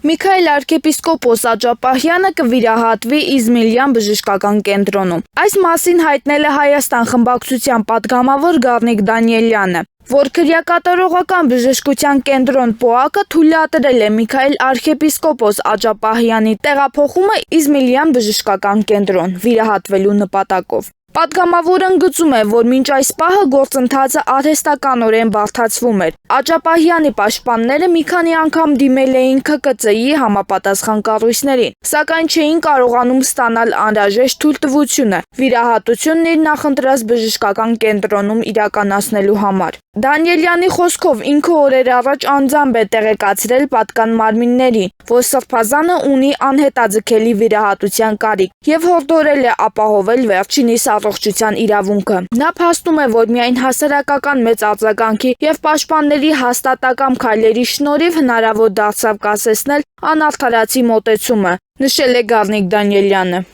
Միքայել arczepiskopos Աջապահյանը կվիրահատվի Իզմիլյան բժշկական կենտրոնում։ Այս մասին հայտնել է Հայաստան խմբակցության պատգամավոր Գառնիկ Դանիելյանը, որ քրեակատարողական բժշկության կենտրոն ՊՕԱԿ-ը թույլատրել է Միքայել arczepiskopos Աջապահյանի տեղափոխումը Իզմիլյան բժշկական կենտրոն վիրահատվելու նպատակով։ Պատգամավորն ընդգծում է, որ մինչ այս պահը գործընթացը արհեստականորեն բարդացվում էր։ Աջապահյանի պաշտպանները մի քանի անգամ դիմել էին ՔԿԾ-ի համապատասխան կառույցներին, սակայն չէին կարողանում ստանալ անհրաժեշտ թույլտվությունը վիրահատությունն իր նախընտրած բժշկական կենտրոնում իրականացնելու համար։ Դանիելյանի խոսքով ինքը օրեր առաջ անձամբ է տեղեկացրել պատկան մարմիններին, որ Սրբազանը ունի անհետաձգելի վիրահատության կարիք և հորդորել է ապահովել վերջինիս առողջության իրավունքը։ Նա փաստում է, որ միայն հասարակական մեծ արձագանքի և պաշտպանների հաստատակամ քայլերի շնորհիվ հնարավոր դարձավ կասեցնել անարդարացի մոտեցումը, նշել է Գառնիկ Դանիելյանը։